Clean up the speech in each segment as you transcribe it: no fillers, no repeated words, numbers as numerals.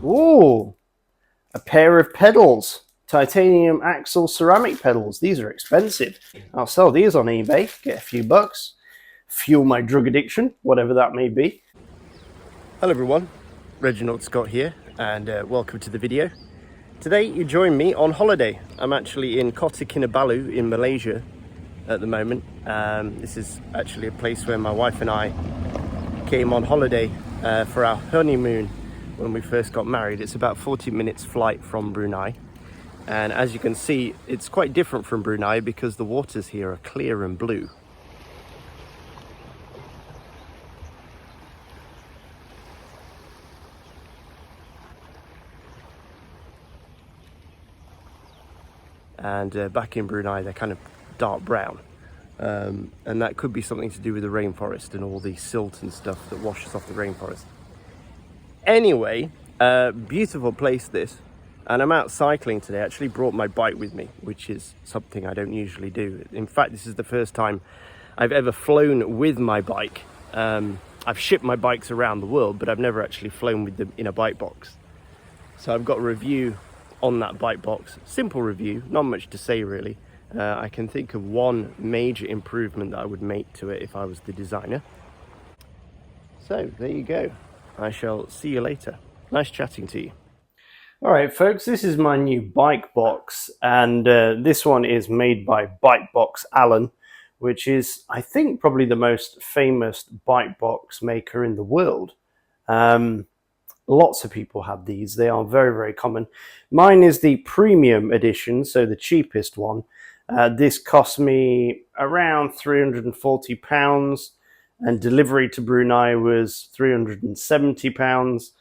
Ooh, a pair of pedals. Titanium axle ceramic pedals. These are expensive. I'll sell these on eBay, get a few bucks. Fuel my drug addiction, whatever that may be. Hello everyone, Reginald Scott here, and welcome to the video. Today you join me on holiday. I'm actually in Kota Kinabalu in Malaysia at the moment. This is actually a place where my wife and I came on holiday for our honeymoon when we first got married. It's about 40 minutes flight from Brunei, and as you can see, it's quite different from Brunei because the waters here are clear and blue. And back in Brunei they're kind of dark brown, and that could be something to do with the rainforest and all the silt and stuff that washes off the rainforest. Anyway, beautiful place this, and I'm out cycling today. I actually brought my bike with me, which is something I don't usually do. In fact, this is the first time I've ever flown with my bike. I've shipped my bikes around the world, but I've never actually flown with them in a bike box. So I've got a review on that bike box. Simple review, not much to say really. I can think of one major improvement that I would make to it if I was the designer. So there you go. I shall see you later. Nice chatting to you. All right, folks, this is my new bike box, and this one is made by Bike Box Allen, which is, I think, probably the most famous bike box maker in the world. Lots of people have these. They are very, very common. Mine is the premium edition, so the cheapest one. This cost me around £340, and delivery to Brunei was £370.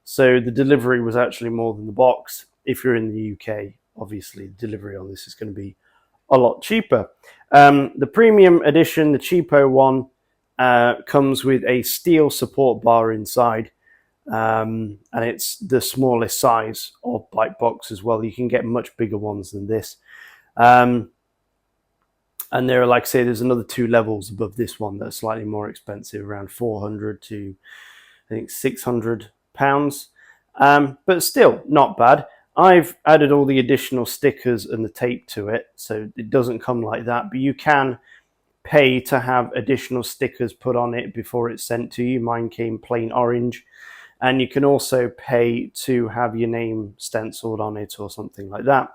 So the delivery was actually more than the box. If you're in the UK, obviously the delivery on this is going to be a lot cheaper. The premium edition, the cheapo one, comes with a steel support bar inside. And it's the smallest size of bike box as well. You can get much bigger ones than this. And there are, like I say, there's another 2 levels above this one that are slightly more expensive, around 400 to I think £600. But still not bad. I've added all the additional stickers and the tape to it, so it doesn't come like that, but you can pay to have additional stickers put on it before it's sent to you. Mine came plain orange. And you can also pay to have your name stenciled on it or something like that.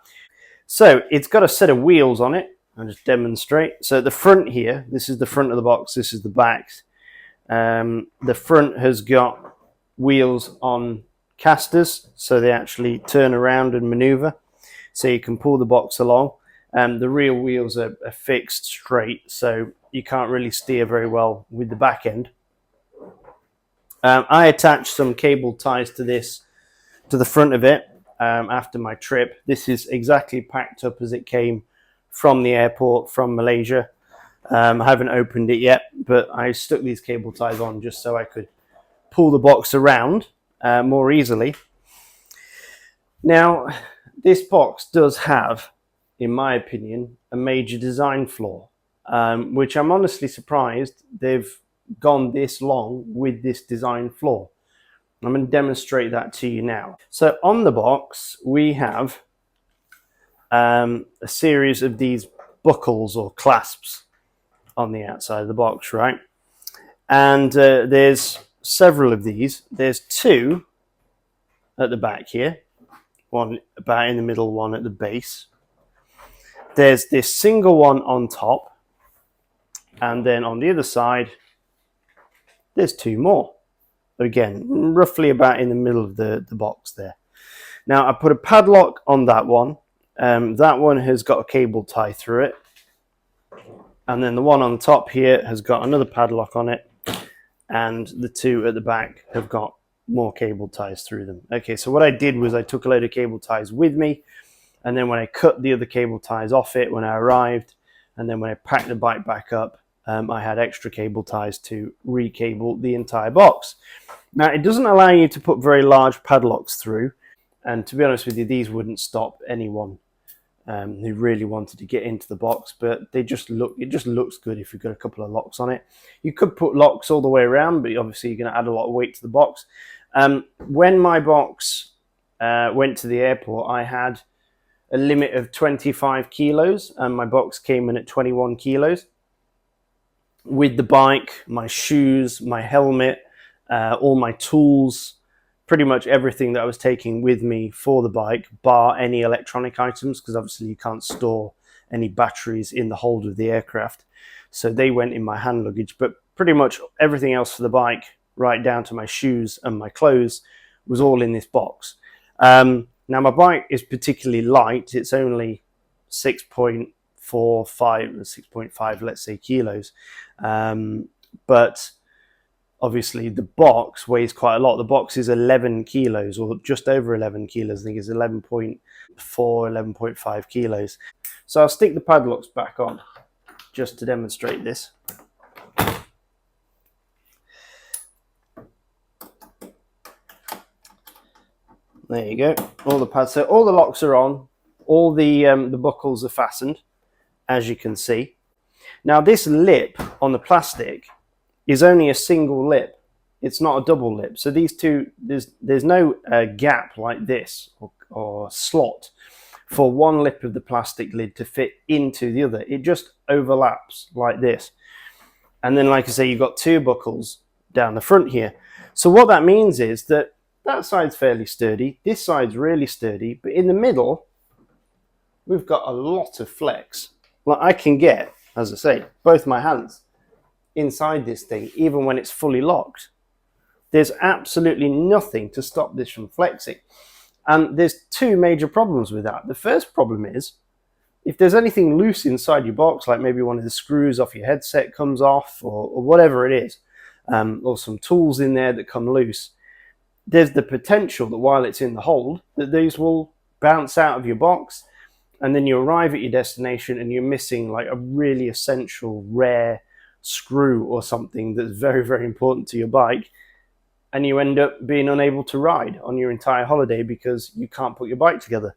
So it's got a set of wheels on it. I'll just demonstrate. So at the front here, this is the front of the box, this is the back. The front has got wheels on casters, so they actually turn around and maneuver, so you can pull the box along. The rear wheels are fixed straight, so you can't really steer very well with the back end. I attached some cable ties to this, to the front of it, after my trip. This is exactly packed up as it came from the airport from Malaysia. I haven't opened it yet, but I stuck these cable ties on just so I could pull the box around more easily. Now, this box does have, in my opinion, a major design flaw, which I'm honestly surprised they've gone this long with this design flaw. I'm going to demonstrate that to you now. So on the box we have a series of these buckles or clasps on the outside of the box, right? And there's several of these. There's 2 at the back here, one about in the middle, one at the base. There's this single one on top, and then on the other side there's 2 more. Again, roughly about in the middle of the box there. Now I put a padlock on that one. That one has got a cable tie through it. And then the one on top here has got another padlock on it. And the 2 at the back have got more cable ties through them. Okay, so what I did was I took a load of cable ties with me. And then when I cut the other cable ties off it when I arrived, and then when I packed the bike back up, I had extra cable ties to recable the entire box. Now, it doesn't allow you to put very large padlocks through, and to be honest with you, these wouldn't stop anyone who really wanted to get into the box, but it just looks good if you've got a couple of locks on it. You could put locks all the way around, but obviously you're going to add a lot of weight to the box. When my box went to the airport, I had a limit of 25 kilos and my box came in at 21 kilos. With the bike, my shoes, my helmet, all my tools, pretty much everything that I was taking with me for the bike, bar any electronic items, because obviously you can't store any batteries in the hold of the aircraft. So they went in my hand luggage, but pretty much everything else for the bike, right down to my shoes and my clothes, was all in this box. Now my bike is particularly light. It's only 6.45, 6.5, let's say, kilos. But obviously the box weighs quite a lot. The box is 11 kilos, or just over 11 kilos. I think it's 11.4, 11.5 kilos. So I'll stick the padlocks back on just to demonstrate this. There you go, all the pads. So all the locks are on, all the buckles are fastened, as you can see. Now this lip on the plastic is only a single lip. It's not a double lip. So these two, there's no gap like this or slot for one lip of the plastic lid to fit into the other. It just overlaps like this. And then, like I say, you've got two buckles down the front here. So what that means is that side's fairly sturdy, this side's really sturdy, but in the middle, we've got a lot of flex. Like I can get, as I say, both my hands inside this thing, even when it's fully locked. There's absolutely nothing to stop this from flexing. And there's two major problems with that. The first problem is, if there's anything loose inside your box, like maybe one of the screws off your headset comes off, or whatever it is, or some tools in there that come loose, there's the potential that while it's in the hold, that these will bounce out of your box, and then you arrive at your destination and you're missing like a really essential, rare screw or something that's very, very important to your bike, and you end up being unable to ride on your entire holiday because you can't put your bike together.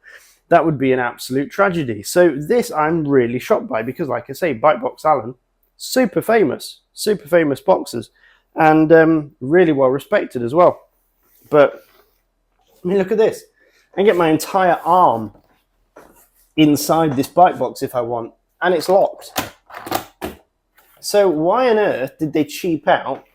That would be an absolute tragedy. So this I'm really shocked by, because like I say, Bike Box Allen, super famous boxers, and really well respected as well. But I mean, look at this. I can get my entire arm inside this bike box if I want, and it's locked. So why on earth did they cheap out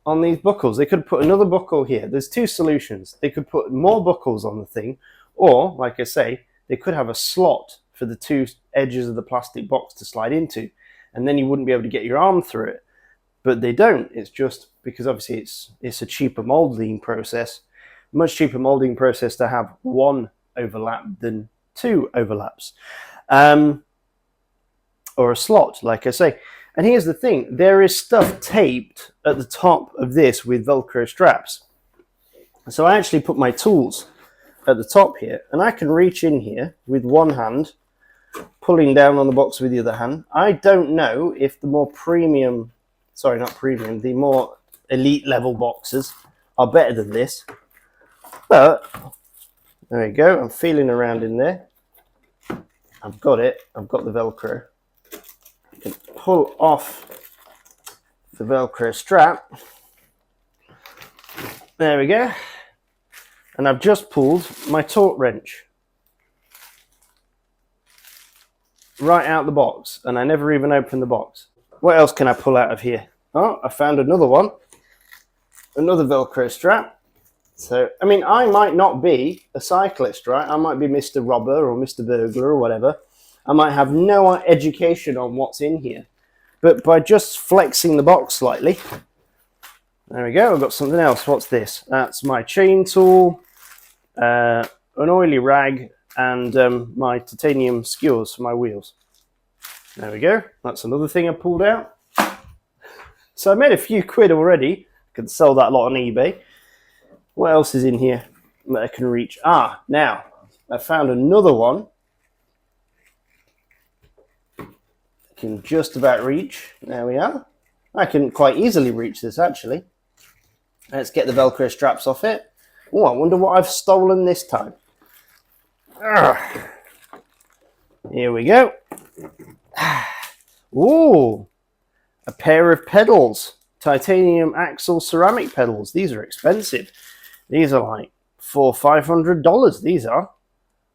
on these buckles? They could put another buckle here. There's two solutions. They could put more buckles on the thing, or, like I say, they could have a slot for the two edges of the plastic box to slide into, and then you wouldn't be able to get your arm through it. But they don't. It's just because obviously it's a cheaper molding process, much cheaper molding process to have one overlap than two overlaps, or a slot, like I say. And here's the thing, there is stuff taped at the top of this with Velcro straps. So I actually put my tools at the top here, and I can reach in here with one hand, pulling down on the box with the other hand. I don't know if the more premium, sorry, not premium, the more elite level boxes are better than this. But there we go, I'm feeling around in there. I've got it, I've got the Velcro. I can pull off the Velcro strap. There we go. And I've just pulled my torque wrench right out the box, and I never even opened the box. What else can I pull out of here? Oh, I found another one. Another Velcro strap. So, I mean, I might not be a cyclist, right? I might be Mr. Robber or Mr. Burglar or whatever. I might have no education on what's in here. But by just flexing the box slightly, there we go, I've got something else. What's this? That's my chain tool, an oily rag, and my titanium skewers for my wheels. There we go. That's another thing I pulled out. So I made a few quid already. I could sell that lot on eBay. What else is in here that I can reach? Ah, now I found another one. I can just about reach. There we are. I can quite easily reach this, actually. Let's get the Velcro straps off it. Oh, I wonder what I've stolen this time. Here we go. Ooh, a pair of pedals. Titanium axle ceramic pedals. These are expensive. These are like for $500. These are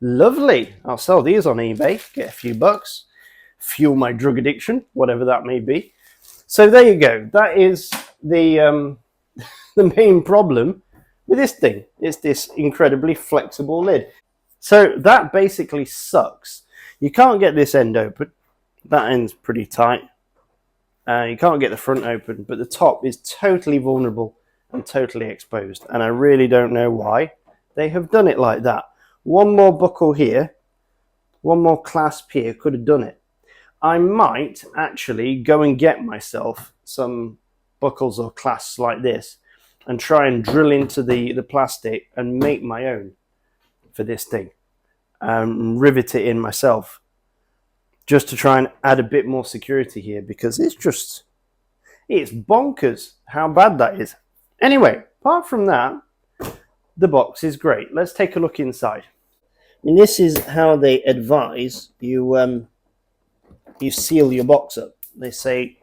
lovely. I'll sell these on eBay, get a few bucks, fuel my drug addiction, whatever that may be. So there you go. That is the main problem with this thing. It's this incredibly flexible lid. So that basically sucks. You can't get this end open. That end's pretty tight. You can't get the front open, but the top is totally vulnerable and totally exposed. And I really don't know why they have done it like that. One more buckle here, one more clasp here could have done it. I might actually go and get myself some buckles or clasps like this and try and drill into the plastic and make my own for this thing. Rivet it in myself just to try and add a bit more security here, because it's bonkers how bad that is. Anyway, apart from that, the box is great. Let's take a look inside. And this is how they advise you you seal your box up. They say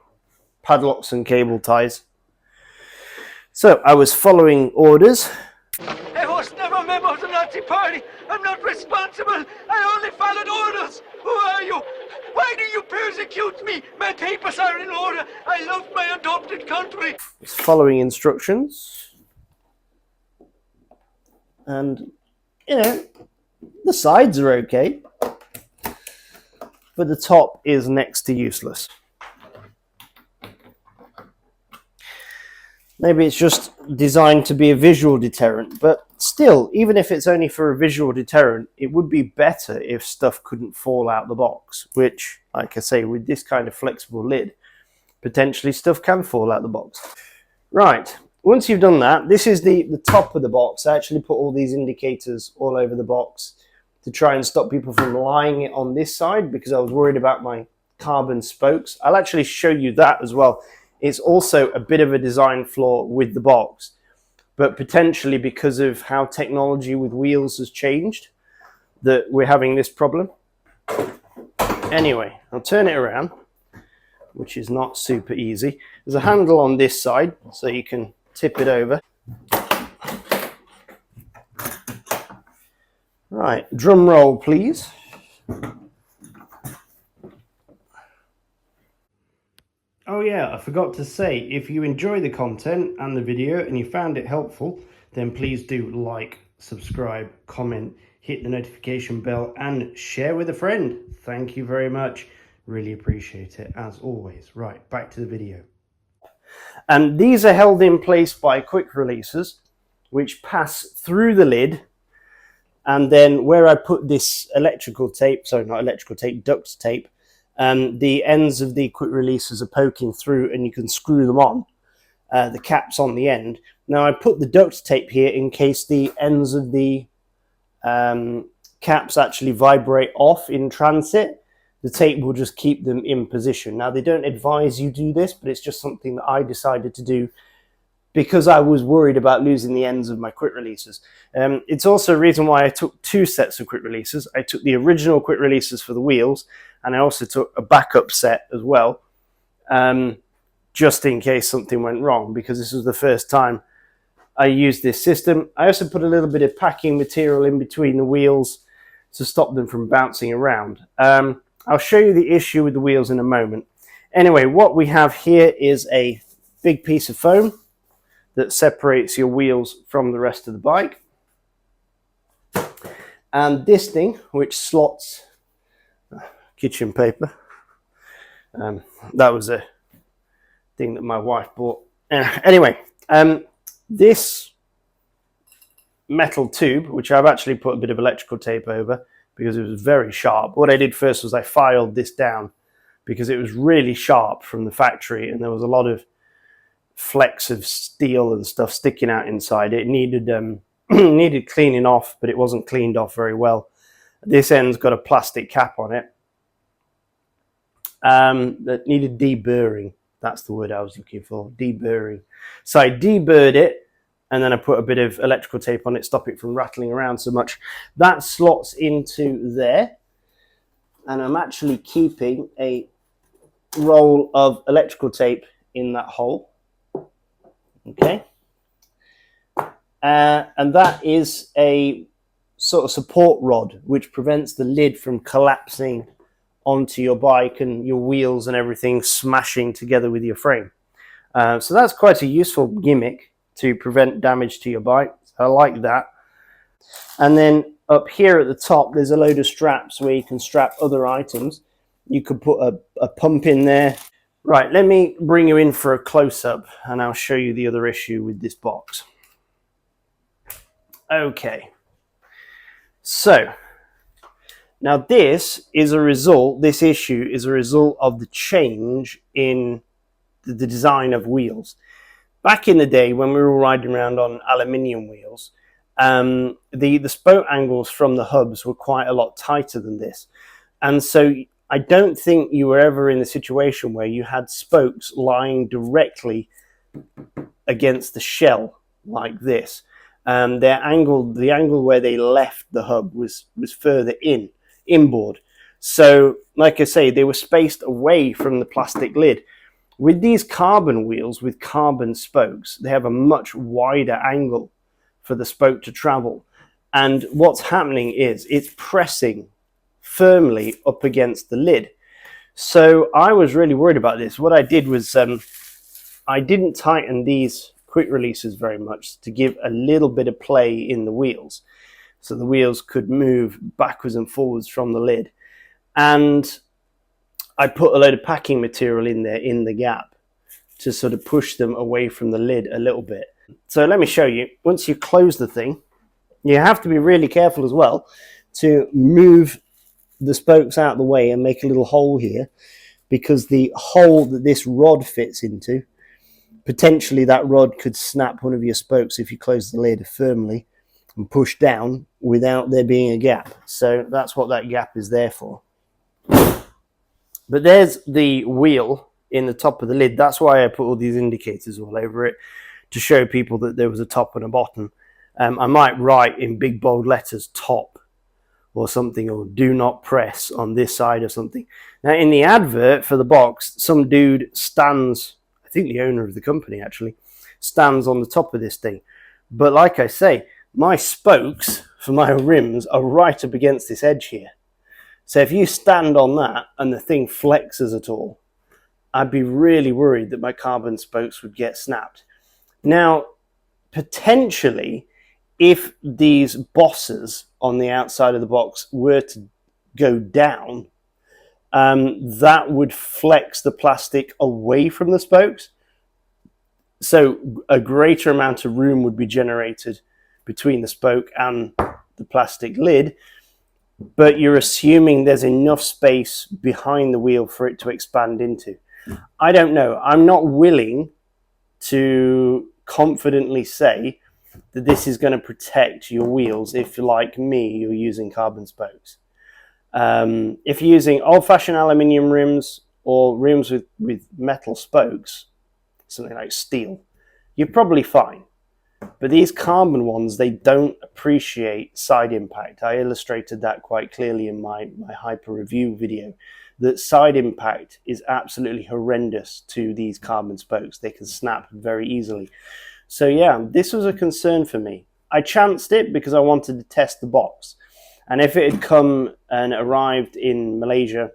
padlocks and cable ties. So I was following orders. I was never a member of the Nazi Party. I'm not responsible. I only followed orders. Who are you? Why do you persecute me? My papers are in order. I love my adopted country. Following instructions. And, you know, the sides are okay, but the top is next to useless. Maybe it's just designed to be a visual deterrent, but still, even if it's only for a visual deterrent, it would be better if stuff couldn't fall out the box, which, like I say, with this kind of flexible lid, potentially stuff can fall out the box. Right, once you've done that, this is the top of the box. I actually put all these indicators all over the box to try and stop people from lying it on this side, because I was worried about my carbon spokes. I'll actually show you that as well. It's also a bit of a design flaw with the box, but potentially because of how technology with wheels has changed, that we're having this problem. Anyway, I'll turn it around, which is not super easy. There's a handle on this side, so you can tip it over. Right, drum roll, please. Oh yeah, I forgot to say, if you enjoy the content and the video and you found it helpful, then please do like, subscribe, comment, hit the notification bell and share with a friend. Thank you very much. Really appreciate it, as always. Right, back to the video. And these are held in place by quick releases, which pass through the lid. And then where I put this electrical tape, sorry, not electrical tape, duct tape, the ends of the quick releases are poking through and you can screw them on, the caps on the end. Now I put the duct tape here in case the ends of the caps actually vibrate off in transit. The tape will just keep them in position. Now they don't advise you do this, but it's just something that I decided to do because I was worried about losing the ends of my quick releases. It's also a reason why I took two sets of quick releases. I took the original quick releases for the wheels, and I also took a backup set as well, just in case something went wrong, because this was the first time I used this system. I also put a little bit of packing material in between the wheels to stop them from bouncing around. I'll show you the issue with the wheels in a moment. Anyway, what we have here is a big piece of foam that separates your wheels from the rest of the bike. And this thing, which slots kitchen paper. That was a thing that my wife bought. Anyway, this metal tube, which I've actually put a bit of electrical tape over because it was very sharp. What I did first was I filed this down because it was really sharp from the factory and there was a lot of flecks of steel and stuff sticking out inside. It needed needed cleaning off, but it wasn't cleaned off very well. This end's got a plastic cap on it that needed deburring. That's the word I was looking for, deburring. So I deburred it, and then I put a bit of electrical tape on it, stop it from rattling around so much. That slots into there, and I'm actually keeping a roll of electrical tape in that hole. Okay. and that is a sort of support rod which prevents the lid from collapsing onto your bike and your wheels and everything smashing together with your frame. So that's quite a useful gimmick to prevent damage to your bike. I like that. And then up here at the top, there's a load of straps where you can strap other items. You could put a pump in there. Right, let me bring you in for a close-up and I'll show you the other issue with this box. Okay, so now this issue is a result of the change in the design of wheels. Back in the day when we were riding around on aluminium wheels, the spoke angles from the hubs were quite a lot tighter than this. And so I don't think you were ever in the situation where you had spokes lying directly against the shell like this. The angle where they left the hub was further inboard. So like I say, they were spaced away from the plastic lid. With these carbon wheels with carbon spokes, they have a much wider angle for the spoke to travel. And what's happening is it's pressing firmly up against the lid. So I was really worried about this. What I did was I didn't tighten these quick releases very much to give a little bit of play in the wheels, so the wheels could move backwards and forwards from the lid. And I put a load of packing material in there in the gap to sort of push them away from the lid a little bit. So let me show you. Once you close the thing, you have to be really careful as well to move the spokes out of the way and make a little hole here, because the hole that this rod fits into, potentially that rod could snap one of your spokes if you close the lid firmly and push down without there being a gap. So that's what that gap is there for. But there's the wheel in the top of the lid. That's why I put all these indicators all over it, to show people that there was a top and a bottom. I might write in big bold letters top or something, or do not press on this side or something. Now in the advert for the box, some dude stands, I think the owner of the company actually, stands on the top of this thing. But like I say, my spokes for my rims are right up against this edge here. So if you stand on that and the thing flexes at all, I'd be really worried that my carbon spokes would get snapped. Now, potentially, if these bosses on the outside of the box were to go down, that would flex the plastic away from the spokes. So a greater amount of room would be generated between the spoke and the plastic lid, but you're assuming there's enough space behind the wheel for it to expand into. I don't know. I'm not willing to confidently say that this is going to protect your wheels if, like me, you're using carbon spokes. If you're using old-fashioned aluminium rims or rims with metal spokes, something like steel, you're probably fine. But these carbon ones, they don't appreciate side impact. I illustrated that quite clearly in my hyper review video, that side impact is absolutely horrendous to these carbon spokes. They can snap very easily. So yeah, this was a concern for me. I chanced it because I wanted to test the box. And if it had come and arrived in Malaysia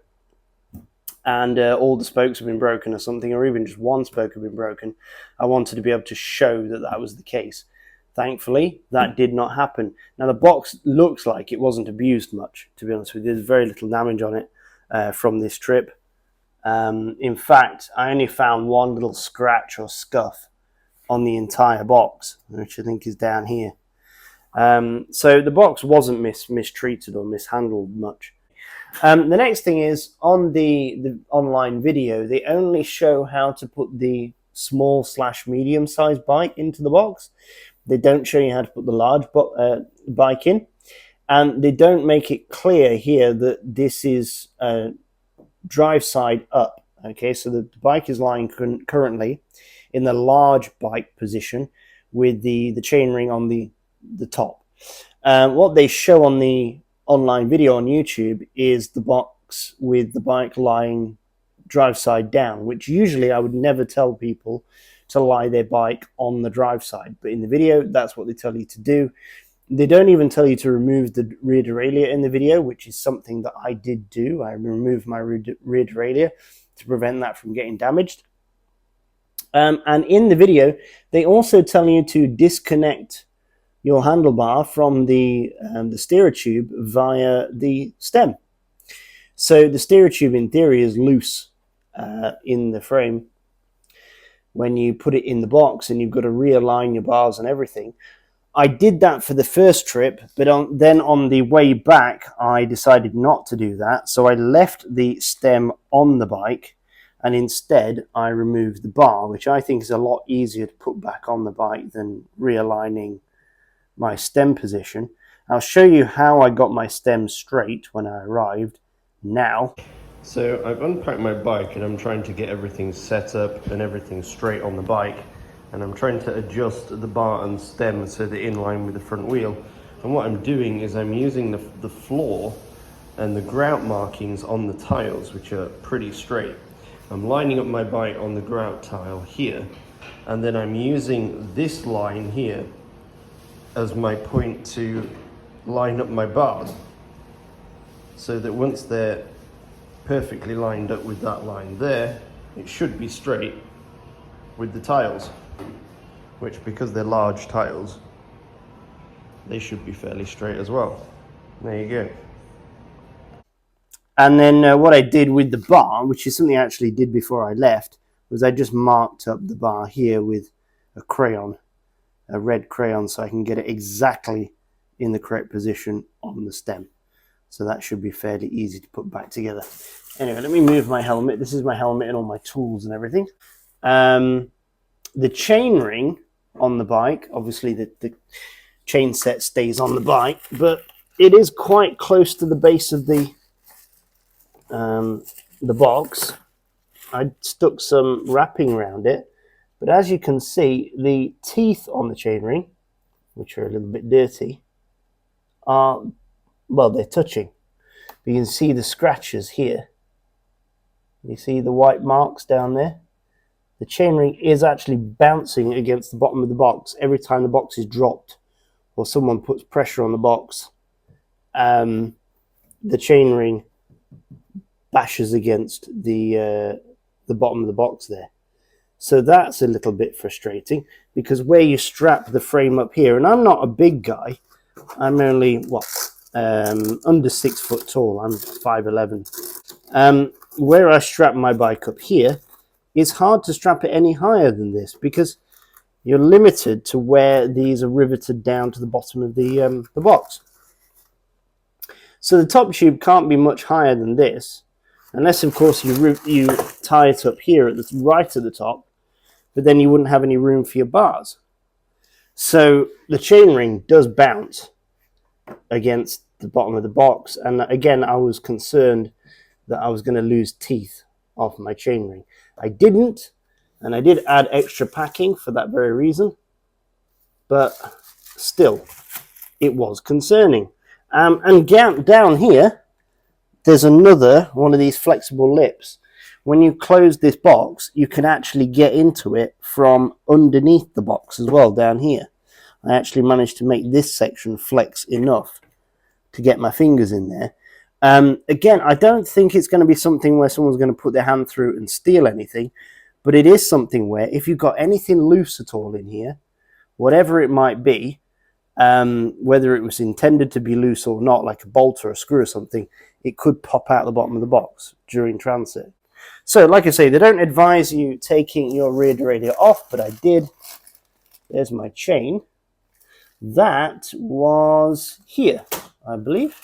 and all the spokes have been broken or something, or even just one spoke had been broken, I wanted to be able to show that that was the case. Thankfully, that did not happen. Now, the box looks like it wasn't abused much, to be honest with you. There's very little damage on it from this trip. In fact, I only found one little scratch or scuff on the entire box, which I think is down here. So the box wasn't mistreated or mishandled much. The next thing is, on the online video, they only show how to put the small/medium size bike into the box. They don't show you how to put the large bike in. And they don't make it clear here that this is drive side up. Okay, so the bike is lying currently in the large bike position with the chainring on the top. What they show on the online video on YouTube is the box with the bike lying drive side down, which usually I would never tell people to lie their bike on the drive side. But in the video, that's what they tell you to do. They don't even tell you to remove the rear derailleur in the video, which is something that I did do. I removed my rear derailleur to prevent that from getting damaged. And in the video, they also tell you to disconnect your handlebar from the steerer tube via the stem. So the steerer tube in theory is loose in the frame when you put it in the box, and you've got to realign your bars and everything. I did that for the first trip, but then on the way back, I decided not to do that. So I left the stem on the bike, and instead I removed the bar, which I think is a lot easier to put back on the bike than realigning my stem position. I'll show you how I got my stem straight when I arrived now. So I've unpacked my bike and I'm trying to get everything set up and everything straight on the bike. And I'm trying to adjust the bar and stem so they're in line with the front wheel. And what I'm doing is I'm using the floor and the grout markings on the tiles, which are pretty straight. I'm lining up my bike on the grout tile here, and then I'm using this line here as my point to line up my bars, so that once they're perfectly lined up with that line there, it should be straight with the tiles, which, because they're large tiles, they should be fairly straight as well. There you go. And then what I did with the bar, which is something I actually did before I left, was I just marked up the bar here with a crayon, a red crayon, so I can get it exactly in the correct position on the stem. So that should be fairly easy to put back together. Anyway, let me move my helmet. This is my helmet and all my tools and everything. The chain ring on the bike, obviously the chain set stays on the bike, but it is quite close to the base of the box. I stuck some wrapping around it, but as you can see, the teeth on the chain ring, which are a little bit dirty, are, well, they're touching. You can see the scratches here. You see the white marks down there? The chainring is actually bouncing against the bottom of the box every time the box is dropped or someone puts pressure on the box. The chainring bashes against the bottom of the box there. So that's a little bit frustrating, because where you strap the frame up here, and I'm not a big guy, I'm only, under 6 foot tall, I'm 5'11". Where I strap my bike up here, it's hard to strap it any higher than this, because you're limited to where these are riveted down to the bottom of the box. So the top tube can't be much higher than this, unless of course you tie it up here at right at the top, but then you wouldn't have any room for your bars. So the chainring does bounce against the bottom of the box, and again I was concerned that I was going to lose teeth off my chainring. I didn't, and I did add extra packing for that very reason, but still it was concerning. And down here there's another one of these flexible lips. When you close this box, you can actually get into it from underneath the box as well, down here. I actually managed to make this section flex enough to get my fingers in there. Again, I don't think it's going to be something where someone's going to put their hand through and steal anything, but it is something where if you've got anything loose at all in here, whatever it might be, whether it was intended to be loose or not, like a bolt or a screw or something, it could pop out the bottom of the box during transit. So, like I say, they don't advise you taking your rear derailleur off, but I did. There's my chain. That was here, I believe.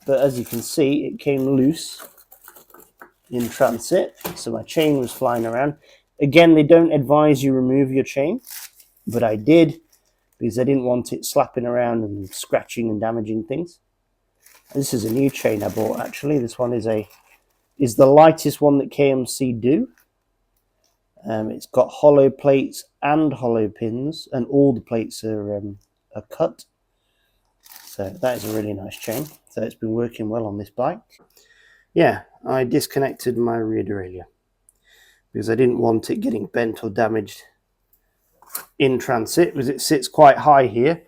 But as you can see, it came loose in transit, so my chain was flying around. Again, they don't advise you remove your chain, but I did, because I didn't want it slapping around and scratching and damaging things. This is a new chain I bought, actually. This one is the lightest one that KMC do. It's got hollow plates and hollow pins, and all the plates are cut. So that is a really nice chain. So it's been working well on this bike. yeah, I disconnected my rear derailleur because I didn't want it getting bent or damaged in transit, because it sits quite high here,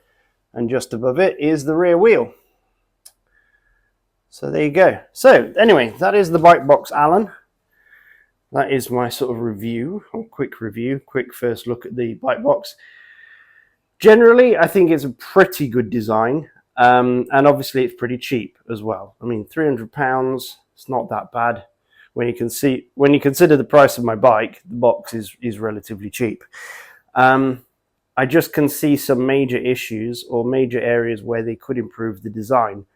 and just above it is the rear wheel. So there you go. So anyway, that is the Bike Box Alan. That is my sort of review, or quick first look at the Bike Box. Generally, I think it's a pretty good design, and obviously it's pretty cheap as well. I mean, £300, it's not that bad. When you consider the price of my bike, the box is relatively cheap. I just can see some major issues or major areas where they could improve the design.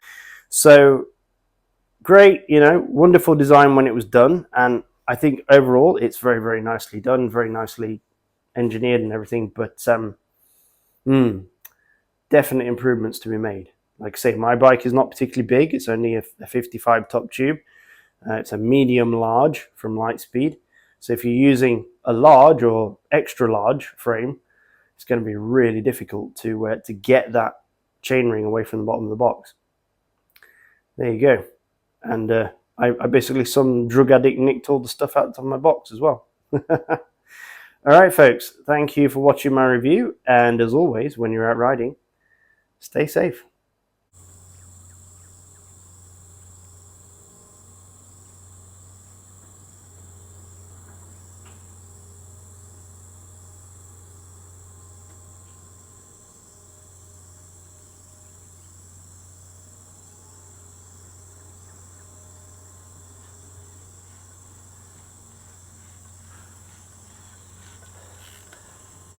So great, wonderful design when it was done, and I think overall it's very, very nicely done, very nicely engineered and everything, but definite improvements to be made. Like I say, my bike is not particularly big. It's only a 55 top tube. It's a medium large from Lightspeed. So if you're using a large or extra large frame, it's going to be really difficult to get that chainring away from the bottom of the box. There you go. And I basically, some drug addict nicked all the stuff out of my box as well. All right, folks, thank you for watching my review. And as always, when you're out riding, stay safe.